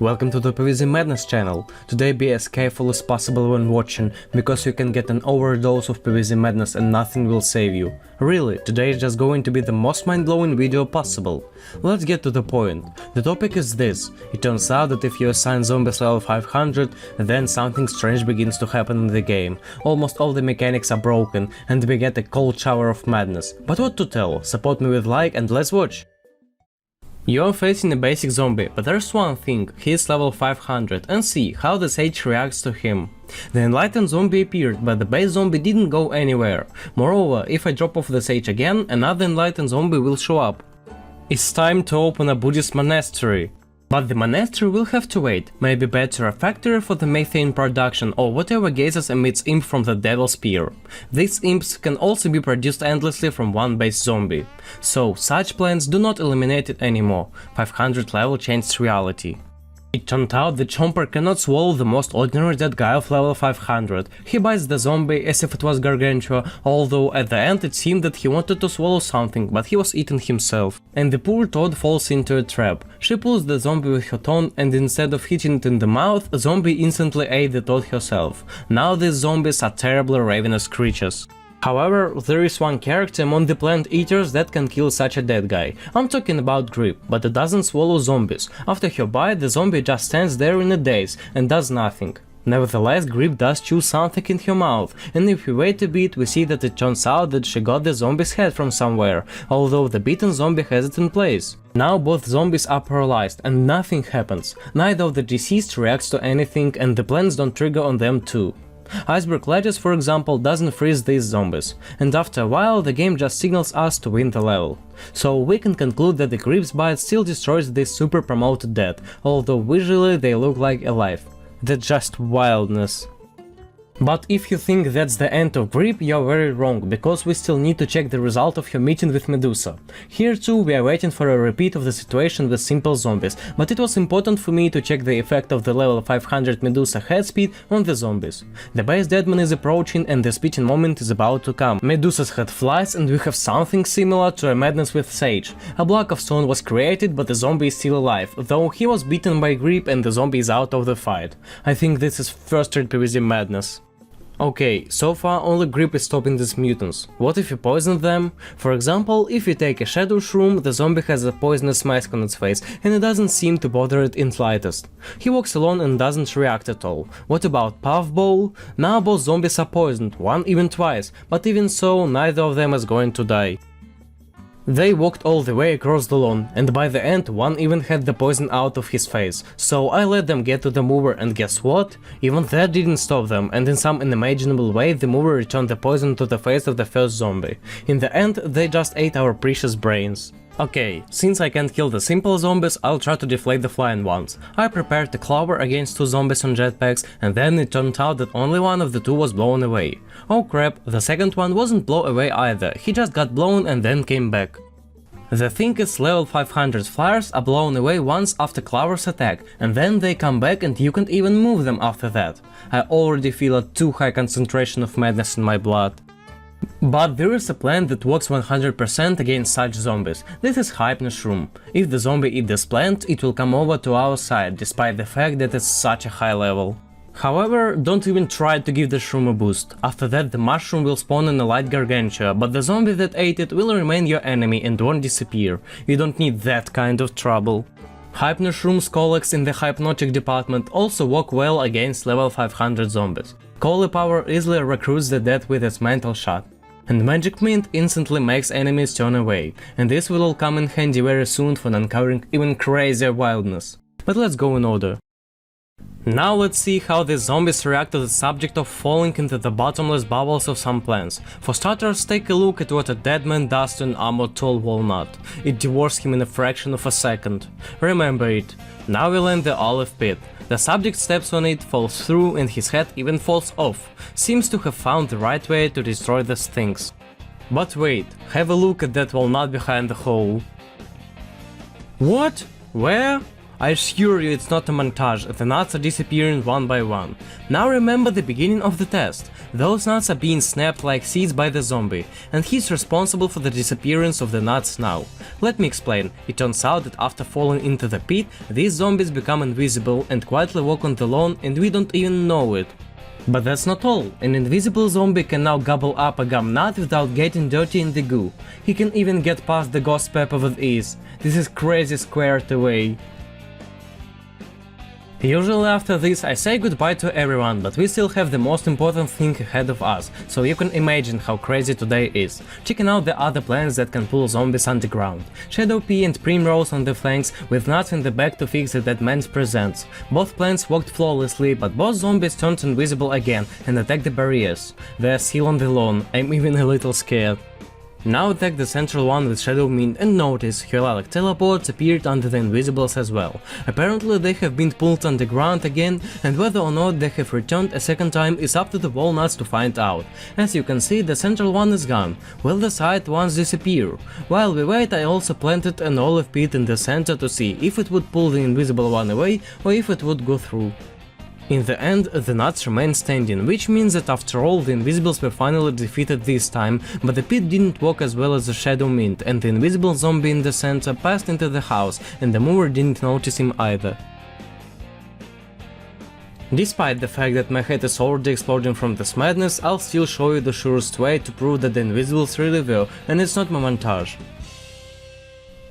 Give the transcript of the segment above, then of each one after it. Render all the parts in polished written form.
Welcome to the PvZ Madness channel. Today be as careful as possible when watching, because you can get an overdose of PvZ Madness and nothing will save you. Really, today is just going to be the most mind-blowing video possible. Let's get to the point. The topic is this. It turns out that if you assign zombies level 500, then something strange begins to happen in the game. Almost all the mechanics are broken and we get a cold shower of madness. But what to tell? Support me with like and let's watch! You are facing a basic zombie, but there's one thing, he is level 500, and see how the sage reacts to him. The enlightened zombie appeared, but the base zombie didn't go anywhere. Moreover, if I drop off the sage again, another enlightened zombie will show up. It's time to open a Buddhist monastery. But the monastery will have to wait, maybe better a factory for the methane production or whatever gases emits imp from the devil's spear. These imps can also be produced endlessly from one base zombie. So such plans do not eliminate it anymore, 500 level changed reality. It turned out that Chomper cannot swallow the most ordinary dead guy of level 500. He bites the zombie as if it was gargantua, although at the end it seemed that he wanted to swallow something, but he was eaten himself. And the poor Toad falls into a trap. She pulls the zombie with her tongue and instead of hitting it in the mouth, the zombie instantly ate the Toad herself. Now these zombies are terribly ravenous creatures. However, there is one character among the plant eaters that can kill such a dead guy. I'm talking about Grip, but it doesn't swallow zombies. After her bite, the zombie just stands there in a daze and does nothing. Nevertheless, Grip does chew something in her mouth, and if we wait a bit, we see that it turns out that she got the zombie's head from somewhere, although the bitten zombie has it in place. Now both zombies are paralyzed and nothing happens. Neither of the deceased reacts to anything and the plants don't trigger on them too. Iceberg Lettuce, for example, doesn't freeze these zombies, and after a while the game just signals us to win the level. So we can conclude that the Grip's bite still destroys this super promoted dead, although visually they look like alive. That's just wildness. But if you think that's the end of Grip, you're very wrong, because we still need to check the result of your meeting with Medusa. Here too we are waiting for a repeat of the situation with simple zombies, but it was important for me to check the effect of the level 500 Medusa head speed on the zombies. The base deadman is approaching and the spitting moment is about to come. Medusa's head flies and we have something similar to a madness with Sage. A block of stone was created but the zombie is still alive, though he was beaten by Grip and the zombie is out of the fight. I think this is first rate PvZ madness. Okay, so far only Grip is stopping these mutants. What if you poison them? For example, if you take a shadow shroom, the zombie has a poisonous mask on its face and it doesn't seem to bother it in slightest. He walks alone and doesn't react at all. What about Puffball? Now both zombies are poisoned, one even twice, but even so, neither of them is going to die. They walked all the way across the lawn, and by the end one even had the poison out of his face, so I let them get to the mover and guess what? Even that didn't stop them, and in some unimaginable way the mover returned the poison to the face of the first zombie. In the end they just ate our precious brains. Okay, since I can't kill the simple zombies, I'll try to deflate the flying ones. I prepared a clover against two zombies on jetpacks, and then it turned out that only one of the two was blown away. Oh crap, the second one wasn't blown away either, he just got blown and then came back. The thing is, level 500 flyers are blown away once after Clover's attack, and then they come back and you can't even move them after that. I already feel a too high concentration of madness in my blood. But there is a plant that works 100% against such zombies. This is Hypnus Room. If the zombie eats this plant, it will come over to our side, despite the fact that it's such a high level. However, don't even try to give the shroom a boost. After that the mushroom will spawn in a light gargantua, but the zombie that ate it will remain your enemy and won't disappear. You don't need that kind of trouble. Hypnus Room's colleagues in the hypnotic department also work well against level 500 zombies. Cauliflower easily recruits the dead with its mental shot. And Magic Mint instantly makes enemies turn away, and this will all come in handy very soon for uncovering even crazier wildness. But let's go in order. Now let's see how the zombies react to the subject of falling into the bottomless bubbles of some plants. For starters, take a look at what a dead man does to an armored tall walnut. It devours him in a fraction of a second. Remember it. Now we land the olive pit. The subject steps on it, falls through, and his head even falls off. Seems to have found the right way to destroy these things. But wait, have a look at that walnut behind the hole. What? Where? I assure you it's not a montage, the nuts are disappearing one by one. Now remember the beginning of the test. Those nuts are being snapped like seeds by the zombie, and he's responsible for the disappearance of the nuts now. Let me explain. It turns out that after falling into the pit, these zombies become invisible and quietly walk on the lawn, and we don't even know it. But that's not all. An invisible zombie can now gobble up a gum nut without getting dirty in the goo. He can even get past the ghost pepper with ease. This is crazy squared away. Usually after this I say goodbye to everyone, but we still have the most important thing ahead of us, so you can imagine how crazy today is. Checking out the other plants that can pull zombies underground. Shadow Pea and Primrose on the flanks, with nuts in the back to fix the dead man's presence. Both plants worked flawlessly, but both zombies turned invisible again and attacked the barriers. They're still on the lawn, I'm even a little scared. Now attack the central one with Shadow Mint and notice Hyalalic teleports appeared under the invisibles as well. Apparently they have been pulled underground again, and whether or not they have returned a second time is up to the walnuts to find out. As you can see, the central one is gone. Will the side ones disappear? While we wait, I also planted an olive pit in the center to see if it would pull the invisible one away or if it would go through. In the end, the nuts remained standing, which means that after all the invisibles were finally defeated this time, but the pit didn't work as well as the Shadow Mint, and the invisible zombie in the center passed into the house, and the mover didn't notice him either. Despite the fact that my head is already exploding from this madness, I'll still show you the surest way to prove that the invisibles really were, and it's not my montage.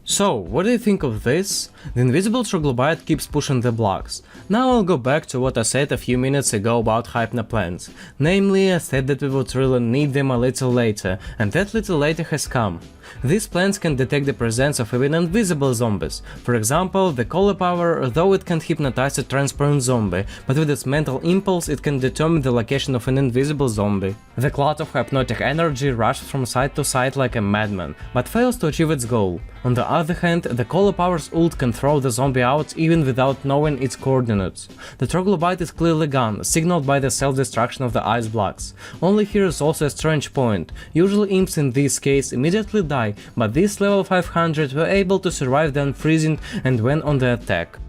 So, what do you think of this? The invisible troglobite keeps pushing the blocks. Now I'll go back to what I said a few minutes ago about hypno plants. Namely, I said that we would really need them a little later, and that little later has come. These plants can detect the presence of even invisible zombies. For example, the cauliflower, though it can't hypnotize a transparent zombie, but with its mental impulse it can determine the location of an invisible zombie. The cloud of hypnotic energy rushes from side to side like a madman, but fails to achieve its goal. On the other hand, the cauliflower's ult can throw the zombie out even without knowing its coordinates. The troglobite is clearly gone, signaled by the self-destruction of the ice blocks. Only here is also a strange point. Usually imps in this case immediately die, but these level 500 were able to survive the unfreezing and went on the attack.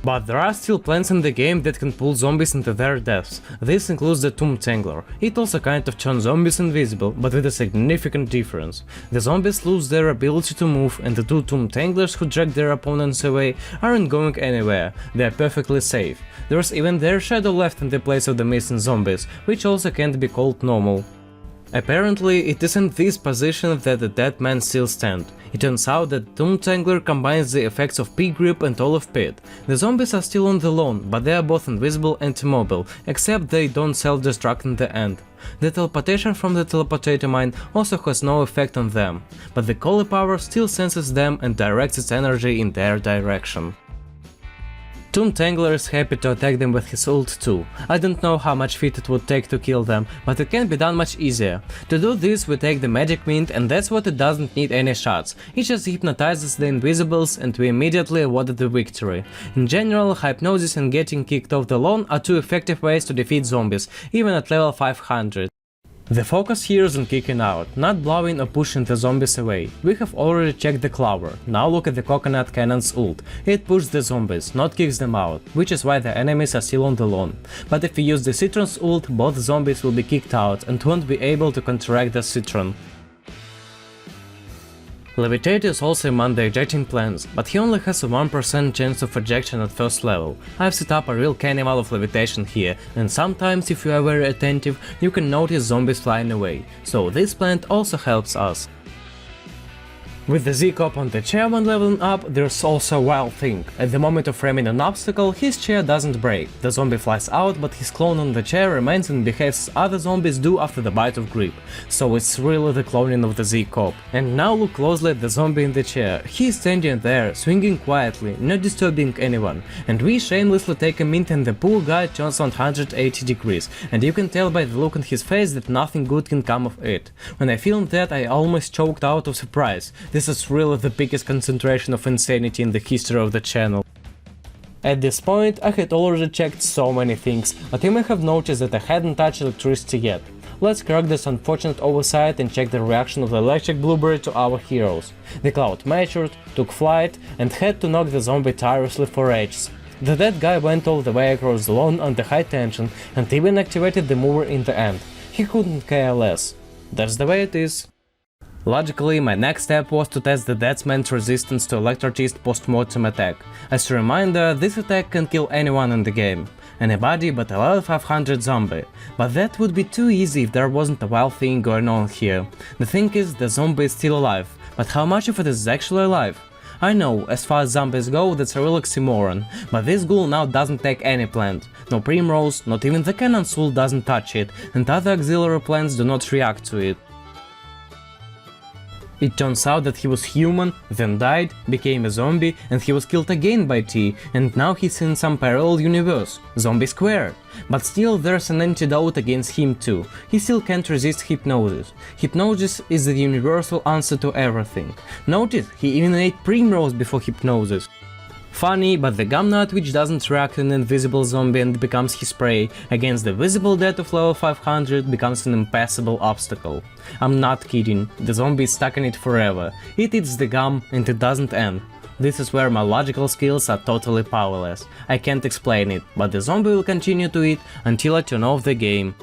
But there are still plants in the game that can pull zombies into their deaths. This includes the Tomb Tangler. It also kind of turns zombies invisible, but with a significant difference. The zombies lose their ability to move, and the two Tomb Tanglers who drag their opponents away aren't going anywhere. They are perfectly safe. There's even their shadow left in the place of the missing zombies, which also can't be called normal. Apparently, it is in this position that the dead men still stand. It turns out that Tomb Tangler combines the effects of Pea Grip and Olive Pit. The zombies are still on the lawn, but they are both invisible and immobile, except they don't self-destruct in the end. The teleportation from the teleportator mine also has no effect on them, but the cauliflower still senses them and directs its energy in their direction. Tomb Tangler is happy to attack them with his ult too. I don't know how much feet it would take to kill them, but it can be done much easier. To do this we take the magic mint, and that's what it doesn't need any shots. It just hypnotizes the invisibles and we immediately awarded the victory. In general, hypnosis and getting kicked off the lawn are two effective ways to defeat zombies, even at level 500. The focus here is on kicking out, not blowing or pushing the zombies away. We have already checked the clover. Now look at the coconut cannon's ult. It pushes the zombies, not kicks them out, which is why the enemies are still on the lawn. But if we use the citron's ult, both zombies will be kicked out and won't be able to counteract the citron. Levitate is also among the ejecting plants, but he only has a 1% chance of ejection at first level. I've set up a real carnival of levitation here, and sometimes if you are very attentive, you can notice zombies flying away, so this plant also helps us. With the Z-Cop on the chair when leveling up, there's also a wild thing. At the moment of framing an obstacle, his chair doesn't break. The zombie flies out, but his clone on the chair remains and behaves as other zombies do after the bite of grip. So it's really the cloning of the Z-Cop. And now look closely at the zombie in the chair. He's standing there, swinging quietly, not disturbing anyone. And we shamelessly take a mint and the poor guy turns 180 degrees. And you can tell by the look on his face that nothing good can come of it. When I filmed that, I almost choked out of surprise. This is really the biggest concentration of insanity in the history of the channel. At this point, I had already checked so many things, but you may have noticed that I hadn't touched electricity yet. Let's correct this unfortunate oversight and check the reaction of the electric blueberry to our heroes. The cloud matured, took flight, and had to knock the zombie tirelessly for ages. The dead guy went all the way across the lawn under high tension and even activated the mover in the end. He couldn't care less. That's the way it is. Logically, my next step was to test the dead man's resistance to electrocist postmortem attack. As a reminder, this attack can kill anyone in the game. Anybody but a level 500 zombie. But that would be too easy if there wasn't a wild thing going on here. The thing is, the zombie is still alive, but how much of it is actually alive? I know, as far as zombies go, that's a real oxymoron, but this ghoul now doesn't take any plant. No primrose, not even the cannon soul doesn't touch it, and other auxiliary plants do not react to it. It turns out that he was human, then died, became a zombie, and he was killed again by T, and now he's in some parallel universe, Zombie Square. But still there's an antidote against him too, he still can't resist hypnosis. Hypnosis is the universal answer to everything. Notice, he even ate primrose before hypnosis. Funny, but the gum nut which doesn't react to an invisible zombie and becomes his prey, against the visible death of level 500 becomes an impassable obstacle. I'm not kidding, the zombie is stuck in it forever, it eats the gum and it doesn't end. This is where my logical skills are totally powerless. I can't explain it, but the zombie will continue to eat until I turn off the game.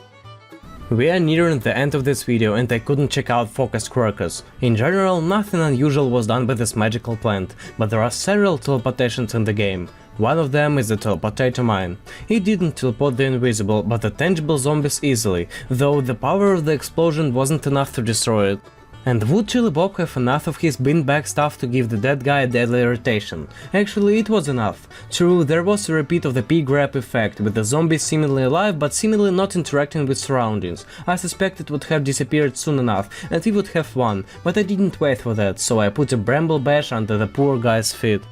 We are nearing the end of this video and I couldn't check out focus quirkers. In general, nothing unusual was done by this magical plant, but there are several teleportations in the game. One of them is the teleportator mine. It didn't teleport the invisible, but the tangible zombies easily, though the power of the explosion wasn't enough to destroy it. And would Chili Bob have enough of his beanbag stuff to give the dead guy a deadly irritation? Actually, it was enough. True, there was a repeat of the pig-grab effect, with the zombies seemingly alive but seemingly not interacting with surroundings. I suspect it would have disappeared soon enough, and we would have won, but I didn't wait for that, so I put a bramble bash under the poor guy's feet.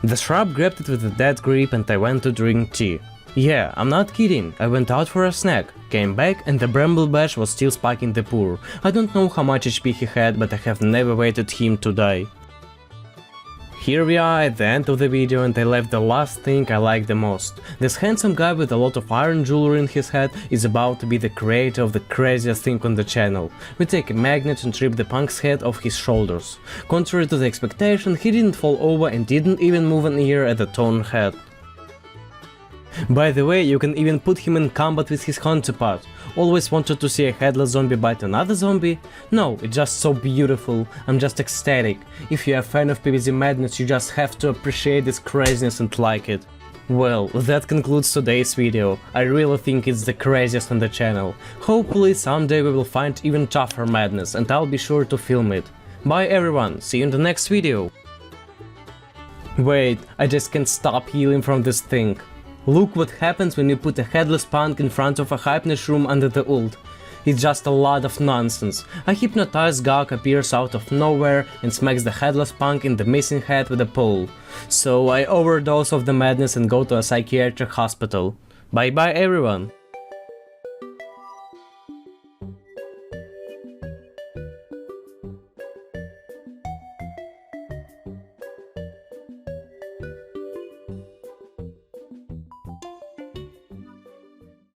The shrub grabbed it with a dead grip and I went to drink tea. Yeah, I'm not kidding, I went out for a snack, came back and the bramble bash was still spiking the poor. I don't know how much HP he had, but I have never waited him to die. Here we are at the end of the video and I left the last thing I like the most. This handsome guy with a lot of iron jewelry in his head is about to be the creator of the craziest thing on the channel. We take a magnet and rip the punk's head off his shoulders. Contrary to the expectation, he didn't fall over and didn't even move an ear at the torn head. By the way, you can even put him in combat with his counterpart. Always wanted to see a headless zombie bite another zombie? No, it's just so beautiful, I'm just ecstatic. If you're a fan of PvZ madness, you just have to appreciate this craziness and like it. Well, that concludes today's video. I really think it's the craziest on the channel. Hopefully someday we will find even tougher madness and I'll be sure to film it. Bye everyone, see you in the next video. Wait, I just can't stop healing from this thing. Look what happens when you put a headless punk in front of a hypness room under the ult. It's just a lot of nonsense. A hypnotized gawk appears out of nowhere and smacks the headless punk in the missing head with a pole. So I overdose of the madness and go to a psychiatric hospital. Bye bye everyone!